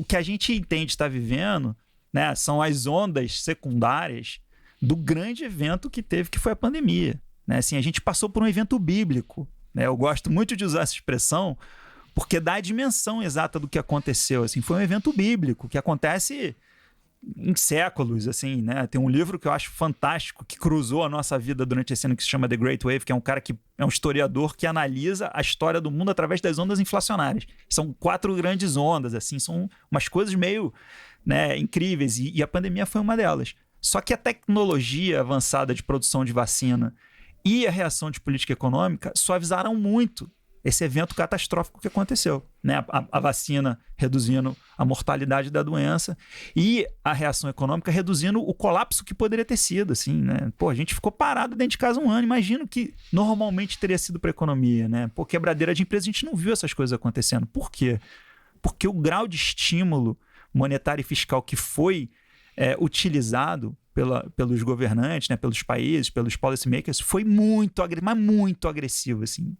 o que a gente entende estar vivendo, né, são as ondas secundárias do grande evento que teve, que foi a pandemia. Né? Assim, a gente passou por um evento bíblico. Né? Eu gosto muito de usar essa expressão porque dá a dimensão exata do que aconteceu. Assim, foi um evento bíblico que acontece em séculos. Assim, né? Tem um livro que eu acho fantástico que cruzou a nossa vida durante esse ano que se chama The Great Wave, que é um cara que é um historiador que analisa a história do mundo através das ondas inflacionárias. São 4 grandes ondas, assim, são umas coisas meio, né, incríveis e a pandemia foi uma delas. Só que a tecnologia avançada de produção de vacina e a reação de política econômica suavizaram muito esse evento catastrófico que aconteceu. Né? A vacina reduzindo a mortalidade da doença e a reação econômica reduzindo o colapso que poderia ter sido. Assim, né? Pô, a gente ficou parado dentro de casa um ano. Imagino que normalmente teria sido para a economia. Né? Pô, quebradeira de empresa, a gente não viu essas coisas acontecendo. Por quê? Porque o grau de estímulo monetário e fiscal que foi utilizado pelos governantes, né, pelos países, pelos policymakers, foi muito agressivo. Assim.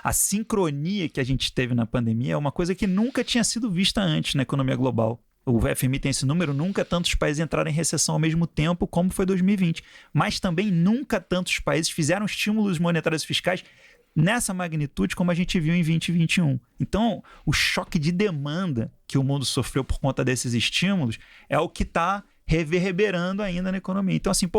A sincronia que a gente teve na pandemia é uma coisa que nunca tinha sido vista antes na economia global. O FMI tem esse número, nunca tantos países entraram em recessão ao mesmo tempo como foi 2020. Mas também nunca tantos países fizeram estímulos monetários e fiscais nessa magnitude como a gente viu em 2021. Então, o choque de demanda que o mundo sofreu por conta desses estímulos é o que está reverberando ainda na economia. Então, assim,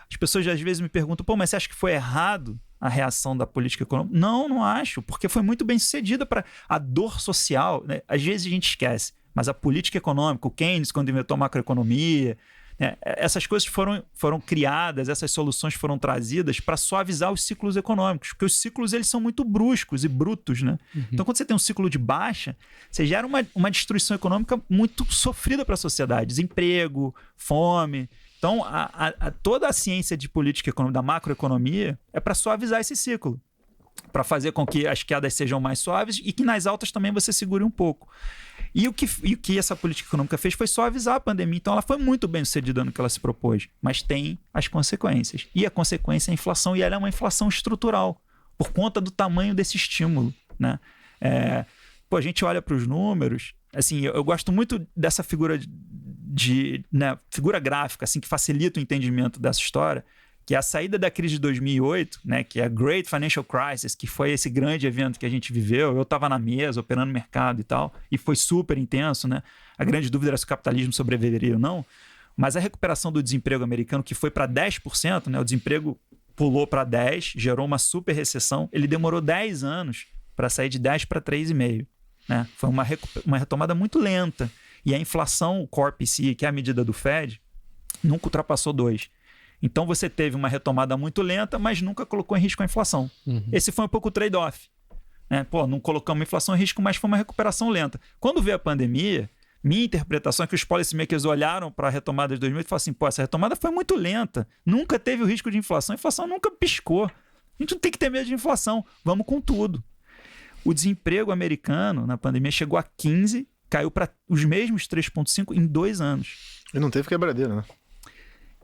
as pessoas às vezes me perguntam, mas você acha que foi errado a reação da política econômica? Não acho, porque foi muito bem sucedida para a dor social. Né? Às vezes a gente esquece, mas a política econômica, o Keynes, quando inventou a macroeconomia, essas coisas foram criadas, essas soluções foram trazidas para suavizar os ciclos econômicos, porque os ciclos eles são muito bruscos e brutos. Né? Uhum. Então, quando você tem um ciclo de baixa, você gera uma destruição econômica muito sofrida para a sociedade, desemprego, fome. Então, toda a ciência de política econômica, da macroeconomia, é para suavizar esse ciclo, para fazer com que as quedas sejam mais suaves e que nas altas também você segure um pouco. E o que essa política econômica fez foi suavizar a pandemia. Então, ela foi muito bem sucedida no que ela se propôs, mas tem as consequências. E a consequência é a inflação, e ela é uma inflação estrutural, por conta do tamanho desse estímulo. Né? A gente olha para os números, assim, eu gosto muito dessa figura figura gráfica, assim, que facilita o entendimento dessa história, que é a saída da crise de 2008, né, que é a Great Financial Crisis, que foi esse grande evento que a gente viveu. Eu estava na mesa, operando no mercado e tal, e foi super intenso. Né? A grande dúvida era se o capitalismo sobreviveria ou não, mas a recuperação do desemprego americano, que foi para 10%, né, o desemprego pulou para 10%, gerou uma super recessão, ele demorou 10 anos para sair de 10% para 3,5%. Né? Foi uma retomada muito lenta. E a inflação, o Core PCE, que é a medida do Fed, nunca ultrapassou 2%. Então você teve uma retomada muito lenta, mas nunca colocou em risco a inflação. Uhum. Esse foi um pouco o trade-off. Né? Não colocamos a inflação em risco, mas foi uma recuperação lenta. Quando veio a pandemia, minha interpretação é que os policymakers olharam para a retomada de 2008 e falaram assim, essa retomada foi muito lenta, nunca teve o risco de inflação, a inflação nunca piscou. A gente não tem que ter medo de inflação, vamos com tudo. O desemprego americano na pandemia chegou a 15%, caiu para os mesmos 3,5% em 2 anos. E não teve quebradeira, né?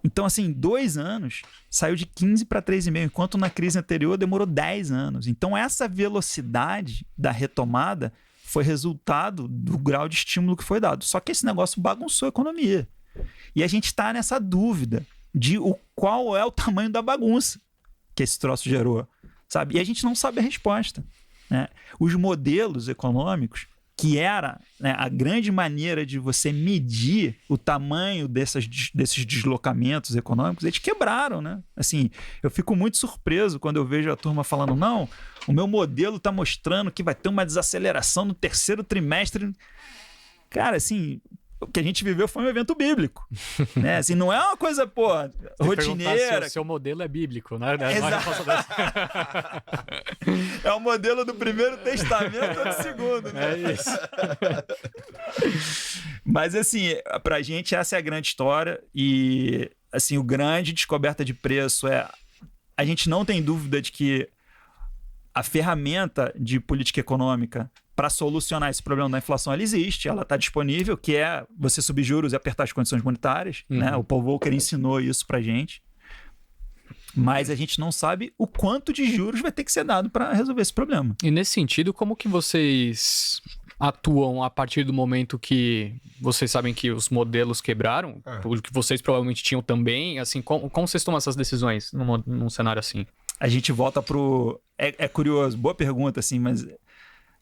Então, assim, em 2 anos, saiu de 15 para 3,5, enquanto na crise anterior demorou 10 anos. Então, essa velocidade da retomada foi resultado do grau de estímulo que foi dado. Só que esse negócio bagunçou a economia. E a gente está nessa dúvida de qual é o tamanho da bagunça que esse troço gerou, sabe? E a gente não sabe a resposta. Né? Os modelos econômicos, que era, né, a grande maneira de você medir o tamanho desses deslocamentos econômicos, eles quebraram, né? Assim, eu fico muito surpreso quando eu vejo a turma falando, não, o meu modelo está mostrando que vai ter uma desaceleração no 3º trimestre. Cara, assim, o que a gente viveu foi um evento bíblico, né? Assim, não é uma coisa, rotineira. Se o seu modelo é bíblico, né? É o modelo do Primeiro Testamento ou do Segundo, né? É isso. Mas, assim, pra gente essa é a grande história e, assim, o grande descoberta de preço a gente não tem dúvida de que a ferramenta de política econômica para solucionar esse problema da inflação, ela existe, ela está disponível, que é você subir juros e apertar as condições monetárias. Uhum. Né? O Paul Volcker ensinou isso para a gente. Mas a gente não sabe o quanto de juros vai ter que ser dado para resolver esse problema. E nesse sentido, como que vocês atuam a partir do momento que vocês sabem que os modelos quebraram, que vocês provavelmente tinham também, assim, como vocês tomam essas decisões num cenário assim? A gente volta pro... É curioso, boa pergunta, assim, mas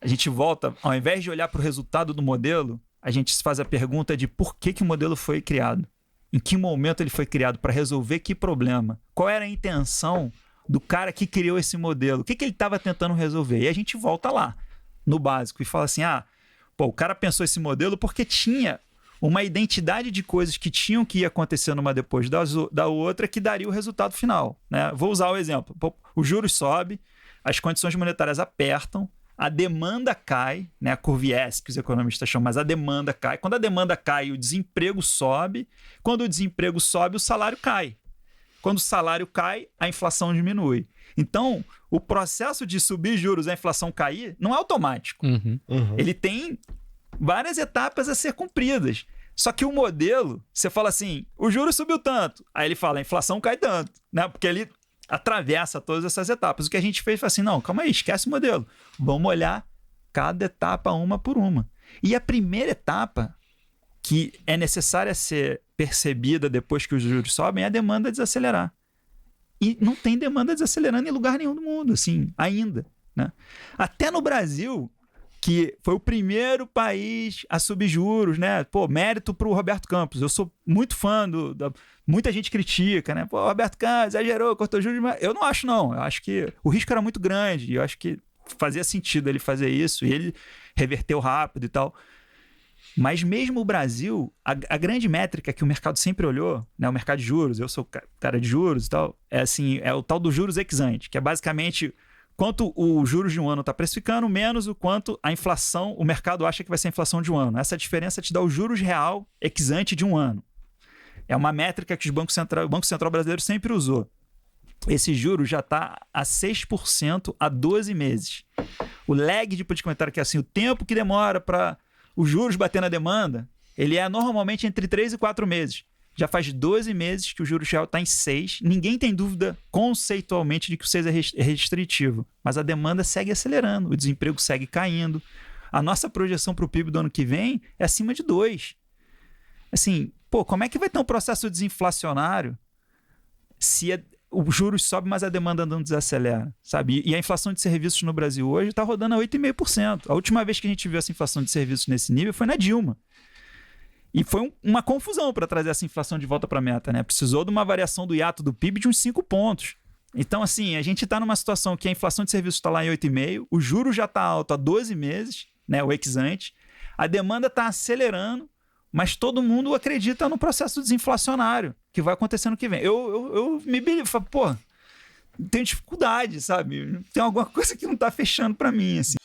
a gente volta, ao invés de olhar para o resultado do modelo, a gente se faz a pergunta de por que o modelo foi criado. Em que momento ele foi criado, para resolver que problema? Qual era a intenção do cara que criou esse modelo? O que ele estava tentando resolver? E a gente volta lá, no básico, e fala assim, o cara pensou esse modelo porque tinha uma identidade de coisas que tinham que ir acontecendo uma depois da outra que daria o resultado final, né? Vou usar o exemplo. Os juros sobem, as condições monetárias apertam, a demanda cai, né? A curva S, que os economistas chamam, mas a demanda cai. Quando a demanda cai, o desemprego sobe. Quando o desemprego sobe, o salário cai. Quando o salário cai, a inflação diminui. Então, o processo de subir juros e a inflação cair não é automático. Ele tem várias etapas a ser cumpridas. Só que o modelo, você fala assim, o juro subiu tanto. Aí ele fala, a inflação cai tanto, né? Porque ele atravessa todas essas etapas. O que a gente fez foi assim, não, calma aí, esquece o modelo. Vamos olhar cada etapa uma por uma. E a primeira etapa que é necessária ser percebida depois que os juros sobem é a demanda desacelerar. E não tem demanda desacelerando em lugar nenhum do mundo, assim, ainda, né? Até no Brasil, que foi o primeiro país a subir juros, né? Pô, mérito pro Roberto Campos. Eu sou muito fã muita gente critica, né? Pô, Roberto Campos exagerou, cortou juros, mas eu não acho, não. Eu acho que o risco era muito grande. Eu acho que fazia sentido ele fazer isso e ele reverteu rápido e tal. Mas mesmo o Brasil, a grande métrica que o mercado sempre olhou, né? O mercado de juros, eu sou cara de juros e tal, é assim, é o tal do juros ex ante, que é basicamente quanto o juros de um ano está precificando, menos o quanto a inflação, o mercado acha que vai ser a inflação de um ano. Essa diferença te dá o juros real ex ante de um ano. É uma métrica que o Banco Central brasileiro sempre usou. Esse juros já está a 6% a 12 meses. O lag de política monetária, que é assim, o tempo que demora para os juros bater na demanda, ele é normalmente entre 3 e 4 meses. Já faz 12 meses que o juros real está em 6. Ninguém tem dúvida conceitualmente de que o 6 é restritivo. Mas a demanda segue acelerando, o desemprego segue caindo. A nossa projeção para o PIB do ano que vem é acima de 2. Assim, como é que vai ter um processo desinflacionário se o juros sobe, mas a demanda não desacelera, sabe? E a inflação de serviços no Brasil hoje está rodando a 8,5%. A última vez que a gente viu essa inflação de serviços nesse nível foi na Dilma. E foi uma confusão para trazer essa inflação de volta para a meta, né? Precisou de uma variação do hiato do PIB de uns 5 pontos. Então, assim, a gente está numa situação que a inflação de serviços está lá em 8,5%, o juro já está alto há 12 meses, né? O ex ante, a demanda está acelerando, mas todo mundo acredita no processo desinflacionário que vai acontecer no que vem. Eu me falo, tenho dificuldade, sabe? Tem alguma coisa que não está fechando para mim, assim.